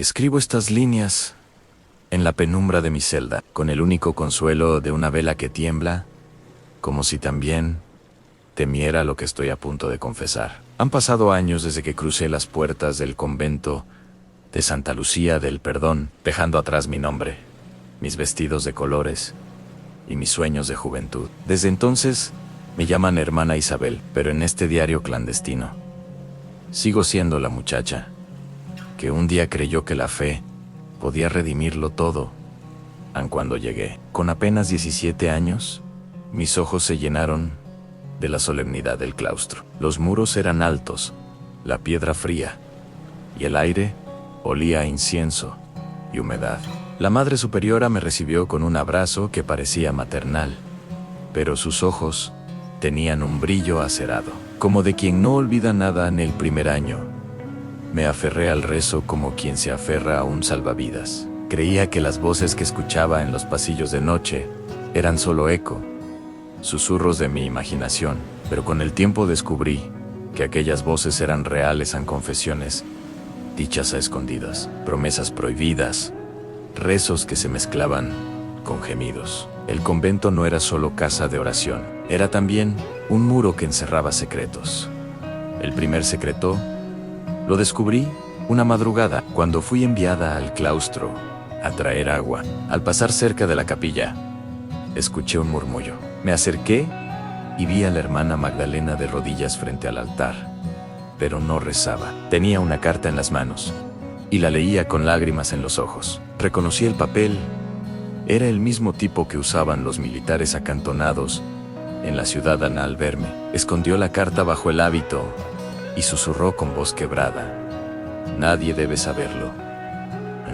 Escribo estas líneas en la penumbra de mi celda, con el único consuelo de una vela que tiembla, como si también temiera lo que estoy a punto de confesar. Han pasado años desde que crucé las puertas del convento de Santa Lucía del Perdón, dejando atrás mi nombre, mis vestidos de colores y mis sueños de juventud. Desde entonces me llaman hermana Isabel, pero en este diario clandestino sigo siendo la muchacha que un día creyó que la fe podía redimirlo todo. Aun cuando llegué, con apenas 17 años, mis ojos se llenaron de la solemnidad del claustro. Los muros eran altos, la piedra fría, y el aire olía a incienso y humedad. La Madre Superiora me recibió con un abrazo que parecía maternal, pero sus ojos tenían un brillo acerado, como de quien no olvida nada en el primer año. Me aferré al rezo como quien se aferra a un salvavidas. Creía que las voces que escuchaba en los pasillos de noche eran solo eco, susurros de mi imaginación, pero con el tiempo descubrí que aquellas voces eran reales en confesiones, dichas a escondidas, promesas prohibidas, rezos que se mezclaban con gemidos. El convento no era solo casa de oración, era también un muro que encerraba secretos. El primer secreto lo descubrí una madrugada cuando fui enviada al claustro a traer agua. Al pasar cerca de la capilla, escuché un murmullo. Me acerqué y vi a la hermana Magdalena de rodillas frente al altar, pero no rezaba. Tenía una carta en las manos y la leía con lágrimas en los ojos. Reconocí el papel. Era el mismo tipo que usaban los militares acantonados en la ciudad al verme. Escondió la carta bajo el hábito y susurró con voz quebrada: nadie debe saberlo.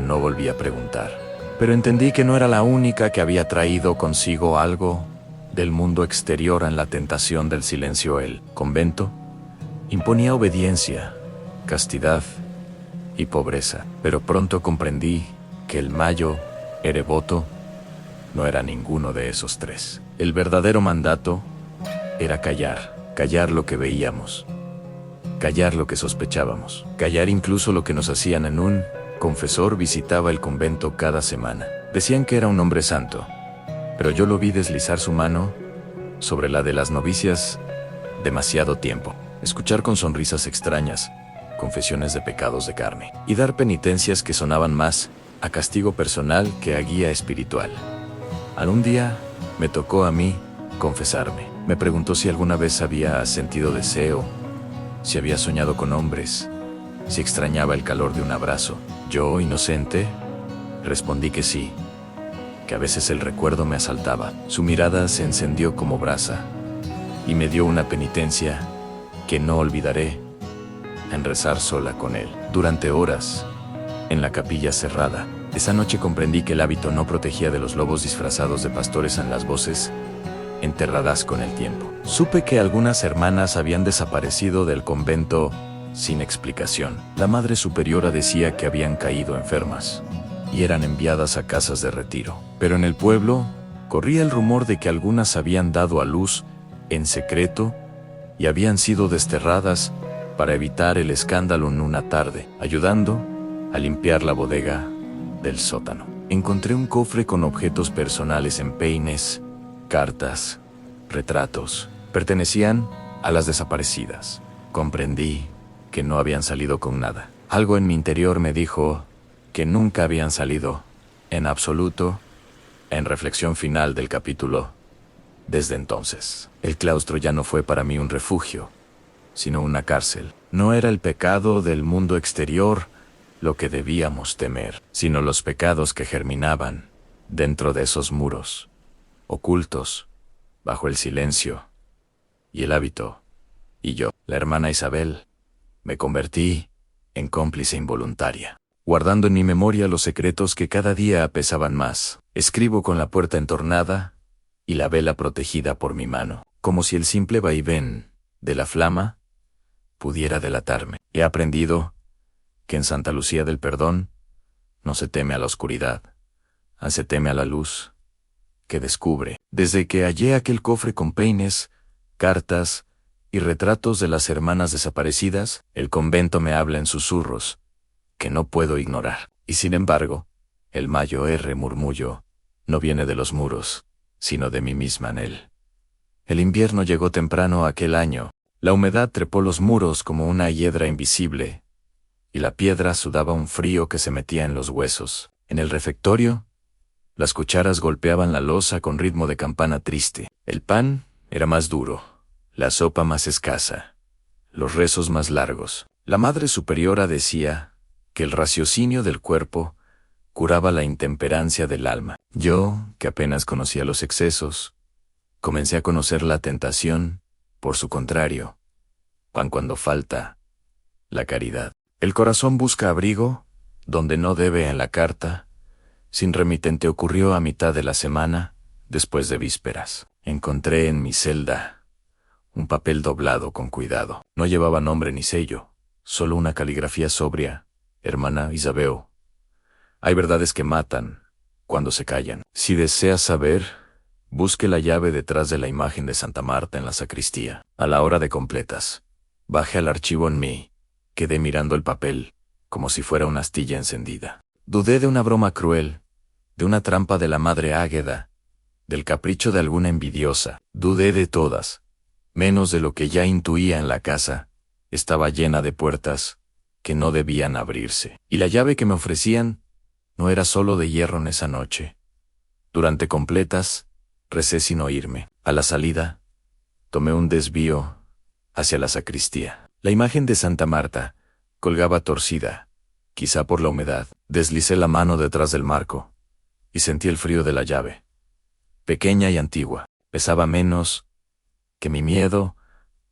No volví a preguntar, pero entendí que no era la única que había traído consigo algo del mundo exterior en la tentación del silencio. El convento imponía obediencia, castidad y pobreza, pero pronto comprendí que el mayo erevoto no era ninguno de esos tres. El verdadero mandato era callar lo que veíamos, callar lo que sospechábamos, callar incluso lo que nos hacían. En un confesor visitaba el convento cada semana. Decían que era un hombre santo, pero yo lo vi deslizar su mano sobre la de las novicias demasiado tiempo, escuchar con sonrisas extrañas confesiones de pecados de carne y dar penitencias que sonaban más a castigo personal que a guía espiritual. Algún día me tocó a mí confesarme. Me preguntó si alguna vez había sentido deseo, si había soñado con hombres, si extrañaba el calor de un abrazo. Yo, inocente, respondí que sí, que a veces el recuerdo me asaltaba. Su mirada se encendió como brasa y me dio una penitencia que no olvidaré: en rezar sola con él durante horas en la capilla cerrada. Esa noche comprendí que el hábito no protegía de los lobos disfrazados de pastores en las voces enterradas con el tiempo. Supe que algunas hermanas habían desaparecido del convento sin explicación. La Madre Superiora decía que habían caído enfermas y eran enviadas a casas de retiro. Pero en el pueblo corría el rumor de que algunas habían dado a luz en secreto y habían sido desterradas para evitar el escándalo. En una tarde, ayudando a limpiar la bodega del sótano, encontré un cofre con objetos personales, empeines, cartas, retratos. Pertenecían a las desaparecidas. Comprendí que no habían salido con nada. Algo en mi interior me dijo que nunca habían salido, en absoluto. En reflexión final del capítulo, desde entonces, el claustro ya no fue para mí un refugio, sino una cárcel. No era el pecado del mundo exterior lo que debíamos temer, sino los pecados que germinaban dentro de esos muros, ocultos bajo el silencio y el hábito. Y yo, la hermana Isabel, me convertí en cómplice involuntaria, guardando en mi memoria los secretos que cada día pesaban más. Escribo con la puerta entornada y la vela protegida por mi mano, como si el simple vaivén de la flama pudiera delatarme. He aprendido que en Santa Lucía del Perdón no se teme a la oscuridad, se teme a la luz que descubre. Desde que hallé aquel cofre con peines, cartas y retratos de las hermanas desaparecidas, el convento me habla en susurros que no puedo ignorar. Y sin embargo, el mayo R murmullo, no viene de los muros, sino de mí misma en él. El invierno llegó temprano aquel año, la humedad trepó los muros como una hiedra invisible, y la piedra sudaba un frío que se metía en los huesos. En el refectorio, las cucharas golpeaban la loza con ritmo de campana triste. El pan era más duro, la sopa más escasa, los rezos más largos. La Madre Superiora decía que el raciocinio del cuerpo curaba la intemperancia del alma. Yo, que apenas conocía los excesos, comencé a conocer la tentación, por su contrario, pan cuando falta, la caridad. El corazón busca abrigo, donde no debe en la carta. Sin remitente ocurrió a mitad de la semana, después de vísperas. Encontré en mi celda un papel doblado con cuidado. No llevaba nombre ni sello, solo una caligrafía sobria. Hermana Isabel. Hay verdades que matan cuando se callan. Si deseas saber, busque la llave detrás de la imagen de Santa Marta en la sacristía. A la hora de completas, baje al archivo en mí. Quedé mirando el papel, como si fuera una astilla encendida. Dudé de una broma cruel, de una trampa de la madre Águeda, del capricho de alguna envidiosa. Dudé de todas, menos de lo que ya intuía en la casa. Estaba llena de puertas que no debían abrirse. Y la llave que me ofrecían no era solo de hierro en esa noche. Durante completas, recé sin oírme. A la salida, tomé un desvío hacia la sacristía. La imagen de Santa Marta colgaba torcida, quizá por la humedad. Deslicé la mano detrás del marco y sentí el frío de la llave. Pequeña y antigua, pesaba menos que mi miedo.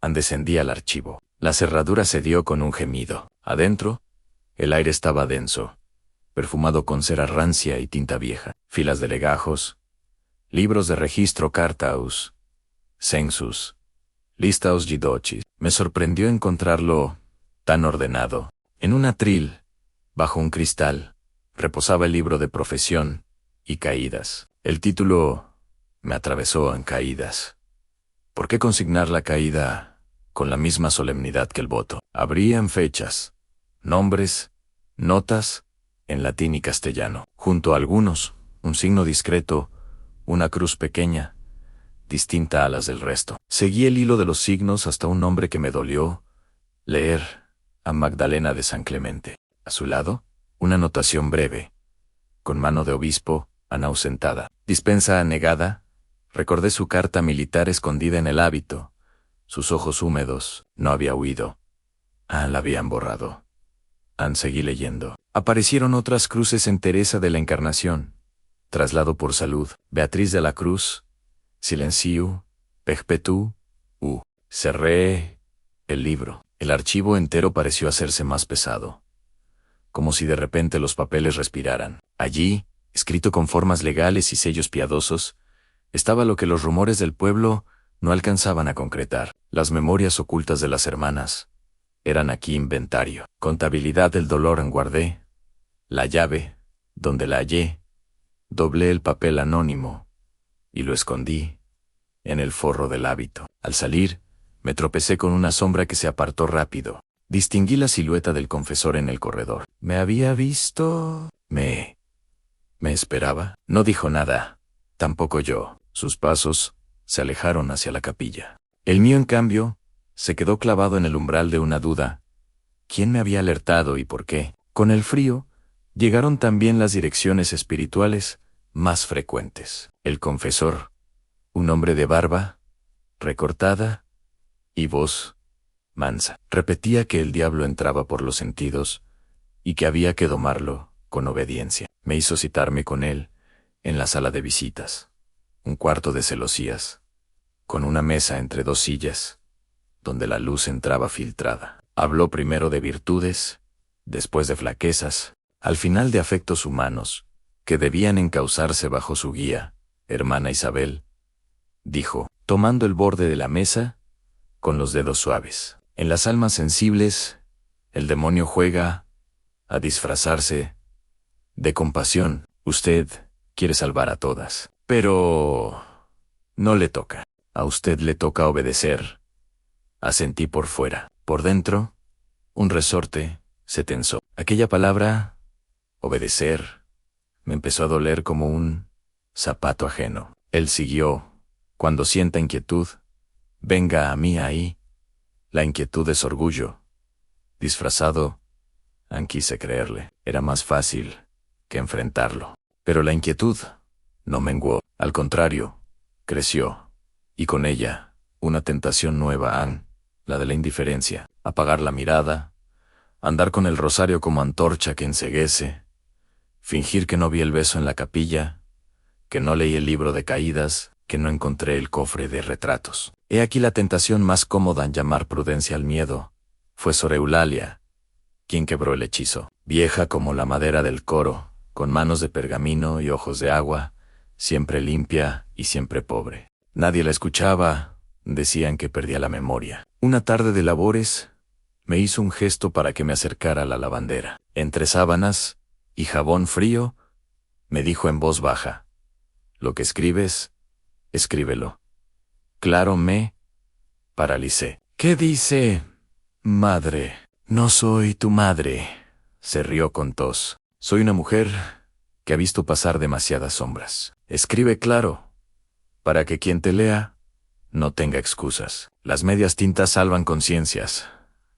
Descendí al archivo. La cerradura cedió con un gemido. Adentro, el aire estaba denso, perfumado con cera rancia y tinta vieja. Filas de legajos, libros de registro cartaus, census, listaos gidochis. Me sorprendió encontrarlo tan ordenado. En un atril, bajo un cristal, reposaba el libro de profesión y caídas. El título me atravesó en caídas. ¿Por qué consignar la caída con la misma solemnidad que el voto? Habrían fechas, nombres, notas, en latín y castellano. Junto a algunos, un signo discreto, una cruz pequeña, distinta a las del resto. Seguí el hilo de los signos hasta un nombre que me dolió leer, a Magdalena de San Clemente. A su lado, una anotación breve, con mano de obispo, Ana ausentada. Dispensa anegada. Recordé su carta militar escondida en el hábito. Sus ojos húmedos. No había huido. La habían borrado. Seguí leyendo. Aparecieron otras cruces en Teresa de la Encarnación. Traslado por salud. Beatriz de la Cruz. Silencio. Pejpetú. Cerré el libro. El archivo entero pareció hacerse más pesado. Como si de repente los papeles respiraran. Allí, escrito con formas legales y sellos piadosos, estaba lo que los rumores del pueblo no alcanzaban a concretar. Las memorias ocultas de las hermanas eran aquí inventario. Contabilidad del dolor en guardé. La llave, donde la hallé, doblé el papel anónimo y lo escondí en el forro del hábito. Al salir, me tropecé con una sombra que se apartó rápido. Distinguí la silueta del confesor en el corredor. ¿Me había visto? ¿Me esperaba? No dijo nada. Tampoco yo. Sus pasos se alejaron hacia la capilla. El mío, en cambio, se quedó clavado en el umbral de una duda. ¿Quién me había alertado y por qué? Con el frío, llegaron también las direcciones espirituales más frecuentes. El confesor, un hombre de barba recortada y voz mansa, repetía que el diablo entraba por los sentidos y que había que domarlo con obediencia. Me hizo citarme con él en la sala de visitas, un cuarto de celosías, con una mesa entre dos sillas, donde la luz entraba filtrada. Habló primero de virtudes, después de flaquezas, al final de afectos humanos, que debían encauzarse bajo su guía. Hermana Isabel, dijo, tomando el borde de la mesa con los dedos suaves. En las almas sensibles, el demonio juega a disfrazarse de compasión. Usted quiere salvar a todas, pero no le toca. A usted le toca obedecer. Asentí por fuera. Por dentro, un resorte se tensó. Aquella palabra, Obedecer me empezó a doler como un zapato ajeno. Él siguió: cuando sienta inquietud, venga a mí ahí. La inquietud es orgullo disfrazado. Quise creerle. Era más fácil que enfrentarlo. Pero la inquietud no menguó. Al contrario, creció. Y con ella, una tentación nueva, la de la indiferencia. Apagar la mirada, andar con el rosario como antorcha que enceguece, fingir que no vi el beso en la capilla, que no leí el libro de caídas, que no encontré el cofre de retratos. He aquí la tentación más cómoda en llamar prudencia al miedo. Fue Sor Eulalia quien quebró el hechizo. Vieja como la madera del coro, con manos de pergamino y ojos de agua, siempre limpia y siempre pobre. Nadie la escuchaba, decían que perdía la memoria. Una tarde de labores, me hizo un gesto para que me acercara a la lavandera. Entre sábanas y jabón frío, me dijo en voz baja: lo que escribes, escríbelo. Claro, me paralicé. ¿Qué dice, madre? No soy tu madre, se rió con tos. Soy una mujer que ha visto pasar demasiadas sombras. Escribe claro, para que quien te lea no tenga excusas. Las medias tintas salvan conciencias,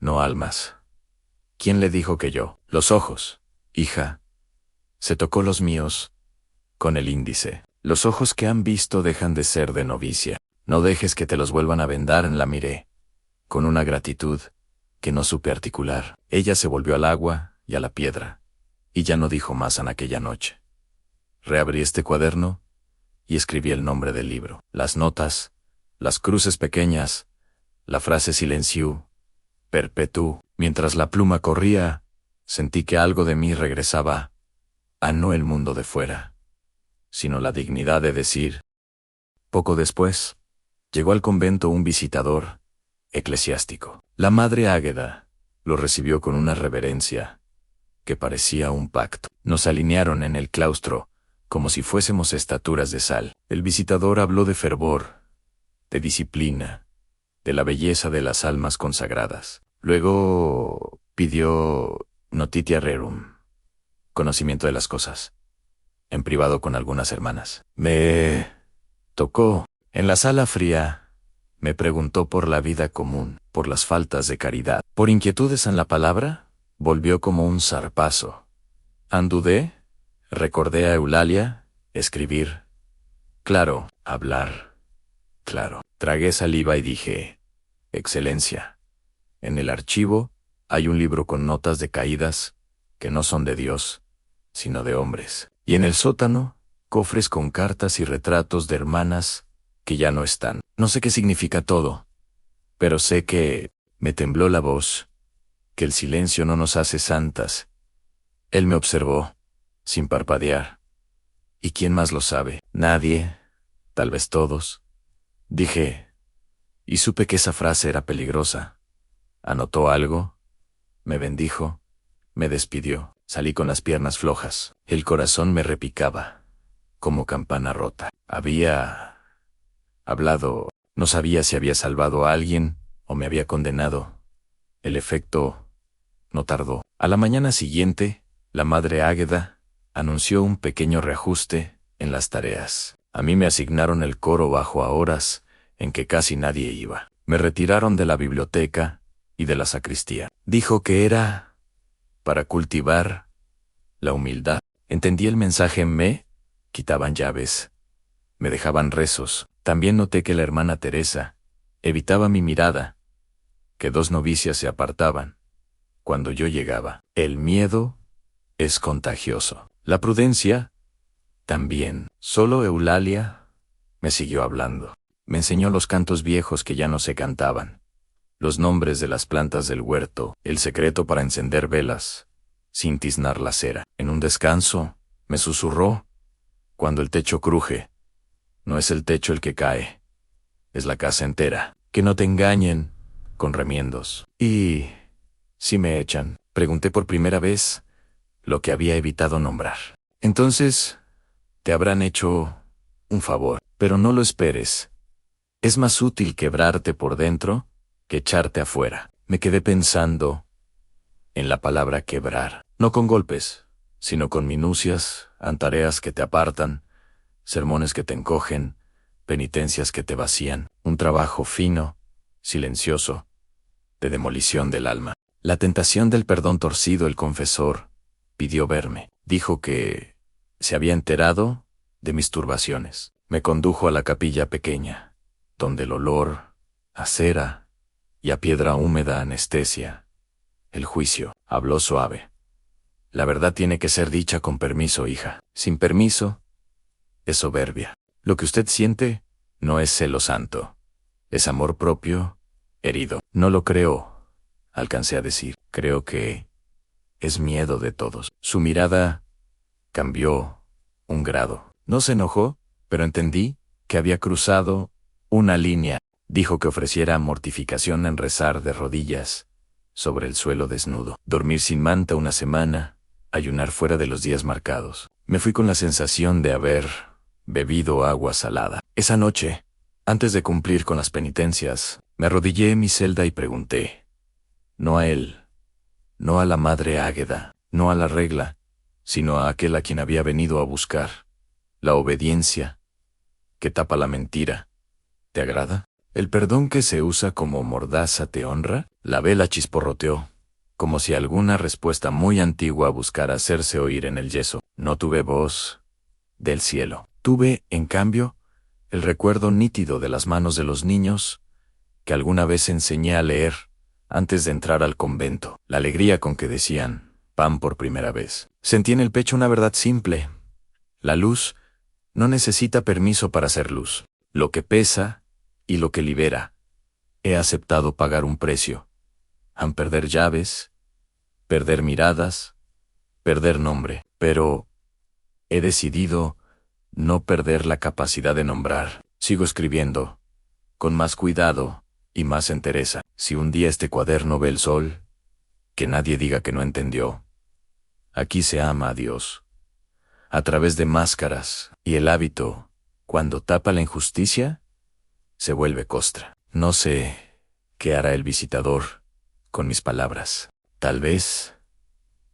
no almas. ¿Quién le dijo que yo? Los ojos, hija. Se tocó los míos con el índice. Los ojos que han visto dejan de ser de novicia. No dejes que te los vuelvan a vendar. La miré con una gratitud que no supe articular. Ella se volvió al agua y a la piedra, y ya no dijo más en aquella noche. Reabrí este cuaderno y escribí el nombre del libro, las notas, las cruces pequeñas, la frase silencio, perpetuo. Mientras la pluma corría, sentí que algo de mí regresaba a no el mundo de fuera, sino la dignidad de decir. Poco después, llegó al convento un visitador eclesiástico. La madre Águeda lo recibió con una reverencia que parecía un pacto. Nos alinearon en el claustro como si fuésemos estaturas de sal. El visitador habló de fervor, de disciplina, de la belleza de las almas consagradas. Luego pidió notitia rerum, conocimiento de las cosas, en privado con algunas hermanas. Me tocó. En la sala fría, me preguntó por la vida común, por las faltas de caridad, por inquietudes en la palabra. Volvió como un zarpazo. Andudé, recordé a Eulalia, escribir. Claro, hablar. Claro. Tragué saliva y dije: Excelencia, en el archivo hay un libro con notas de caídas que no son de Dios, sino de hombres. Y en el sótano, cofres con cartas y retratos de hermanas que ya no están. No sé qué significa todo, pero sé que me tembló la voz, que el silencio no nos hace santas. Él me observó, sin parpadear. ¿Y quién más lo sabe? Nadie, tal vez todos. Dije, y supe que esa frase era peligrosa. Anotó algo, me bendijo, me despidió. Salí con las piernas flojas. El corazón me repicaba, como campana rota. Había hablado, no sabía si había salvado a alguien o me había condenado. El efecto no tardó. A la mañana siguiente, la madre Águeda anunció un pequeño reajuste en las tareas. A mí me asignaron el coro bajo a horas en que casi nadie iba. Me retiraron de la biblioteca y de la sacristía. Dijo que era para cultivar la humildad. Entendí el mensaje. Me quitaban llaves, me dejaban rezos. También noté que la hermana Teresa evitaba mi mirada, que dos novicias se apartaban cuando yo llegaba. El miedo es contagioso. La prudencia también. Solo Eulalia me siguió hablando. Me enseñó los cantos viejos que ya no se cantaban, los nombres de las plantas del huerto, el secreto para encender velas sin tiznar la cera. En un descanso, me susurró: cuando el techo cruje, no es el techo el que cae, es la casa entera. Que no te engañen con remiendos. ¿Y si me echan? Pregunté por primera vez lo que había evitado nombrar. Entonces, te habrán hecho un favor, pero no lo esperes. Es más útil quebrarte por dentro que echarte afuera. Me quedé pensando en la palabra quebrar, no con golpes, sino con minucias, tareas que te apartan, sermones que te encogen, penitencias que te vacían, un trabajo fino, silencioso, de demolición del alma. La tentación del perdón torcido, el confesor pidió verme. Dijo que se había enterado de mis turbaciones. Me condujo a la capilla pequeña, donde el olor a cera y a piedra húmeda anestesia el juicio. Habló suave. La verdad tiene que ser dicha con permiso, hija. Sin permiso, es soberbia. Lo que usted siente no es celo santo. Es amor propio, herido. No lo creo, alcancé a decir. Creo que es miedo de todos. Su mirada cambió un grado. No se enojó, pero entendí que había cruzado una línea. Dijo que ofreciera mortificación en rezar de rodillas sobre el suelo desnudo, dormir sin manta una semana, ayunar fuera de los días marcados. Me fui con la sensación de haber bebido agua salada. Esa noche, antes de cumplir con las penitencias, me arrodillé en mi celda y pregunté, no a él, no a la madre Águeda, no a la regla, sino a aquel a quien había venido a buscar, la obediencia que tapa la mentira. ¿Te agrada? ¿El perdón que se usa como mordaza te honra? La vela chisporroteó, como si alguna respuesta muy antigua buscara hacerse oír en el yeso. No tuve voz del cielo. Tuve, en cambio, el recuerdo nítido de las manos de los niños que alguna vez enseñé a leer antes de entrar al convento. La alegría con que decían pan por primera vez. Sentí en el pecho una verdad simple. La luz no necesita permiso para ser luz. Lo que pesa y lo que libera. He aceptado pagar un precio. Han perder llaves, perder miradas, perder nombre, pero he decidido no perder la capacidad de nombrar. Sigo escribiendo, con más cuidado y más entereza. Si un día este cuaderno ve el sol, que nadie diga que no entendió. Aquí se ama a Dios, a través de máscaras, y el hábito, cuando tapa la injusticia, se vuelve costra. No sé qué hará el visitador con mis palabras. Tal vez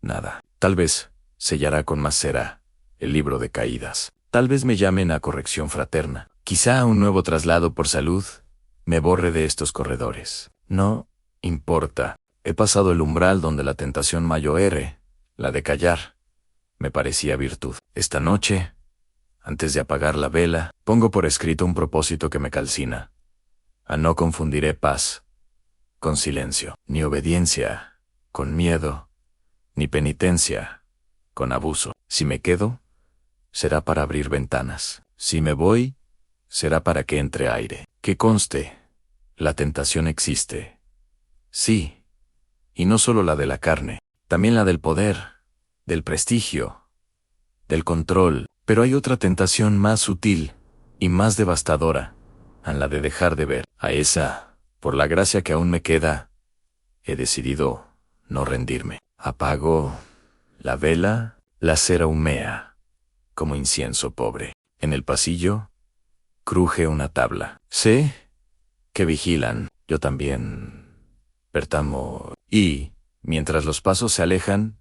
nada. Tal vez sellará con más cera el libro de caídas. Tal vez me llamen a corrección fraterna. Quizá un nuevo traslado por salud me borre de estos corredores. No importa. He pasado el umbral donde la tentación mayor, la de callar, me parecía virtud. Esta noche, antes de apagar la vela, pongo por escrito un propósito que me calcina. No confundiré paz con silencio, ni obediencia con miedo, ni penitencia con abuso. Si me quedo, será para abrir ventanas. Si me voy, será para que entre aire. Que conste, la tentación existe. Sí, y no solo la de la carne, también la del poder, del prestigio, del control. Pero hay otra tentación más sutil y más devastadora, a la de dejar de ver. A esa, por la gracia que aún me queda, he decidido no rendirme. Apago la vela, la cera humea, como incienso pobre. En el pasillo, cruje una tabla. Sé que vigilan, yo también. Pertamo, y, mientras los pasos se alejan,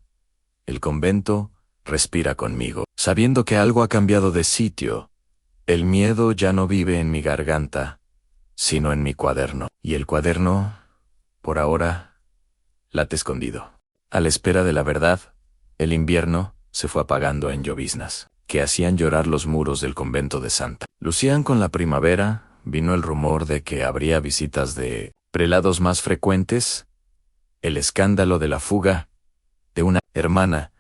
el convento respira conmigo, sabiendo que algo ha cambiado de sitio. El miedo ya no vive en mi garganta, sino en mi cuaderno. Y el cuaderno, por ahora, late escondido. A la espera de la verdad, el invierno se fue apagando en lloviznas, que hacían llorar los muros del convento de Santa. Lucían con la primavera, vino el rumor de que habría visitas de prelados más frecuentes, el escándalo de la fuga de una hermana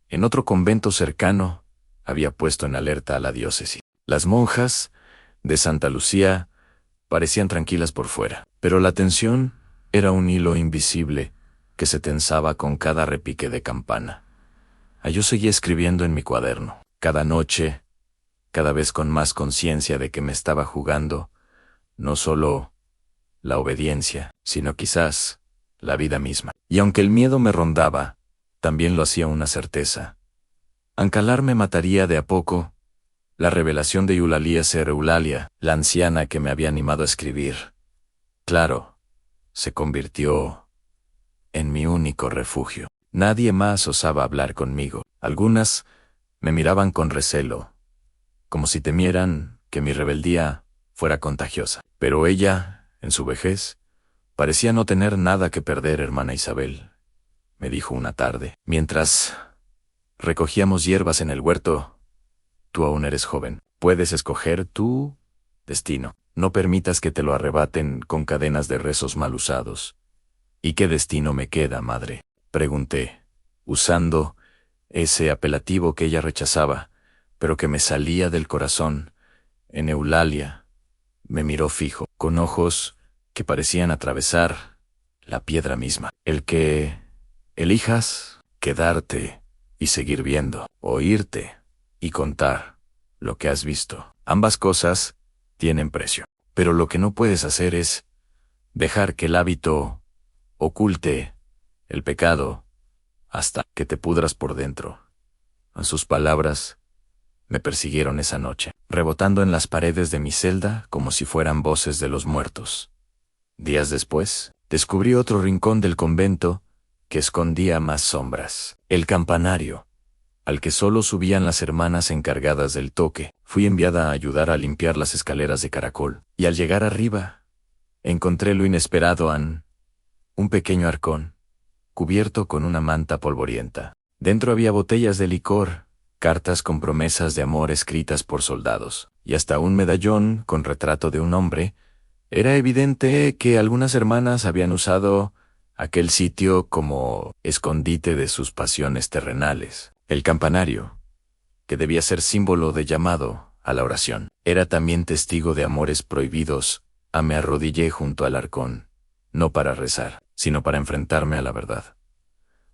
en otro convento cercano había puesto en alerta a la diócesis. Las monjas de Santa Lucía parecían tranquilas por fuera, pero la tensión era un hilo invisible que se tensaba con cada repique de campana. Yo seguía escribiendo en mi cuaderno, cada noche, cada vez con más conciencia de que me estaba jugando no solo la obediencia, sino quizás la vida misma. Y aunque el miedo me rondaba, también lo hacía una certeza. Ancalar me mataría de a poco. La revelación de Eulalia ser Eulalia, la anciana que me había animado a escribir, claro, se convirtió en mi único refugio. Nadie más osaba hablar conmigo. Algunas me miraban con recelo, como si temieran que mi rebeldía fuera contagiosa. Pero ella, en su vejez, parecía no tener nada que perder, hermana Isabel, me dijo una tarde. Mientras recogíamos hierbas en el huerto, tú aún eres joven. Puedes escoger tu destino. No permitas que te lo arrebaten con cadenas de rezos mal usados. ¿Y qué destino me queda, madre?, pregunté, usando ese apelativo que ella rechazaba, pero que me salía del corazón. En Eulalia me miró fijo, con ojos que parecían atravesar la piedra misma. El que elijas quedarte y seguir viendo, oírte y contar lo que has visto. Ambas cosas tienen precio. Pero lo que no puedes hacer es dejar que el hábito oculte el pecado hasta que te pudras por dentro. Sus palabras me persiguieron esa noche, rebotando en las paredes de mi celda como si fueran voces de los muertos. Días después, descubrí otro rincón del convento que escondía más sombras. El campanario, al que solo subían las hermanas encargadas del toque. Fui enviada a ayudar a limpiar las escaleras de caracol, y al llegar arriba, encontré lo inesperado un pequeño arcón, cubierto con una manta polvorienta. Dentro había botellas de licor, cartas con promesas de amor escritas por soldados, y hasta un medallón con retrato de un hombre. Era evidente que algunas hermanas habían usado aquel sitio como escondite de sus pasiones terrenales. El campanario, que debía ser símbolo de llamado a la oración, era también testigo de amores prohibidos. Me arrodillé junto al arcón, no para rezar, sino para enfrentarme a la verdad.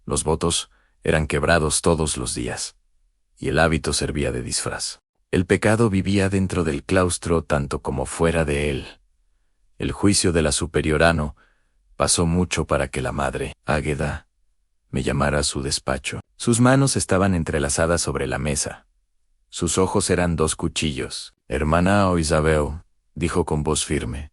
Los votos eran quebrados todos los días, y el hábito servía de disfraz. El pecado vivía dentro del claustro tanto como fuera de él. El juicio de la superiorano pasó mucho para que la madre, Águeda, me llamara a su despacho. Sus manos estaban entrelazadas sobre la mesa. Sus ojos eran dos cuchillos. Hermana o Isabel, dijo con voz firme,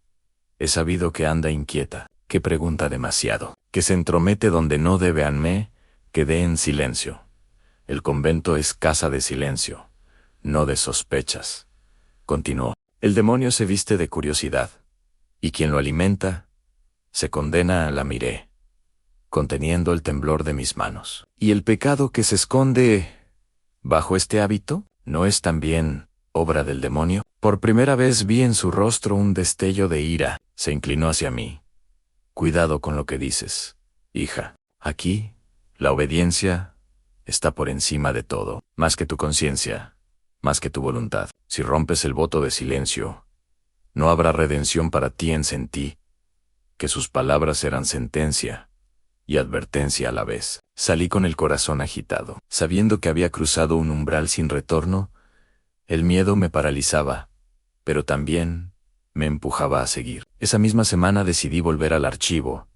he sabido que anda inquieta, que pregunta demasiado, que se entromete donde no debe. Me quedé en silencio. El convento es casa de silencio, no de sospechas. Continuó. El demonio se viste de curiosidad, y quien lo alimenta se condena. La miré, conteniendo el temblor de mis manos. ¿Y el pecado que se esconde bajo este hábito no es también obra del demonio? Por primera vez vi en su rostro un destello de ira. Se inclinó hacia mí. Cuidado con lo que dices, hija. Aquí, la obediencia está por encima de todo, más que tu conciencia, más que tu voluntad. Si rompes el voto de silencio, no habrá redención para ti. Sentí que sus palabras eran sentencia y advertencia a la vez. Salí con el corazón agitado, sabiendo que había cruzado un umbral sin retorno. El miedo me paralizaba, pero también me empujaba a seguir. Esa misma semana decidí volver al archivo.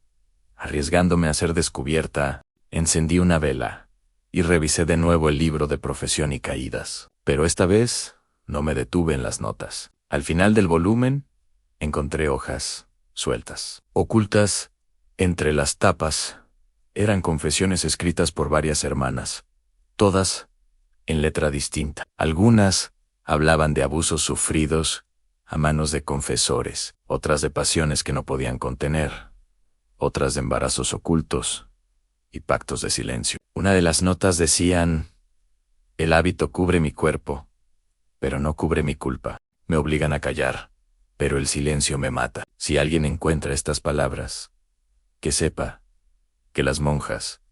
Arriesgándome a ser descubierta, encendí una vela y revisé de nuevo el libro de profesión y caídas. Pero esta vez no me detuve en las notas. Al final del volumen encontré hojas sueltas, ocultas entre las tapas. Eran confesiones escritas por varias hermanas, todas en letra distinta. Algunas hablaban de abusos sufridos a manos de confesores, otras de pasiones que no podían contener, otras de embarazos ocultos y pactos de silencio. Una de las notas decían: el hábito cubre mi cuerpo, pero no cubre mi culpa. Me obligan a callar, pero el silencio me mata. Si alguien encuentra estas palabras, que sepa que las monjas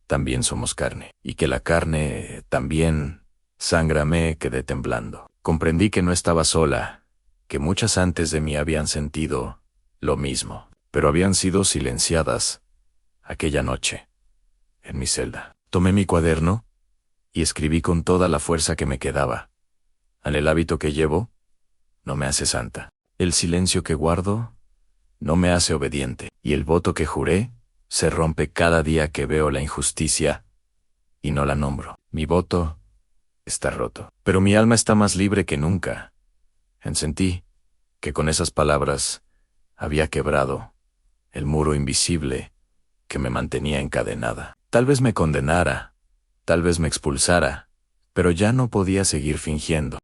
también somos carne, y que la carne también sangra. Me quedé temblando. Comprendí que no estaba sola, que muchas antes de mí habían sentido lo mismo, pero habían sido silenciadas aquella noche en mi celda. Tomé mi cuaderno y escribí con toda la fuerza que me quedaba: el hábito que llevo no me hace santa. El silencio que guardo no me hace obediente. Y el voto que juré se rompe cada día que veo la injusticia y no la nombro. Mi voto está roto, pero mi alma está más libre que nunca. Sentí que con esas palabras había quebrado el muro invisible que me mantenía encadenada. Tal vez me condenara, tal vez me expulsara, pero ya no podía seguir fingiendo.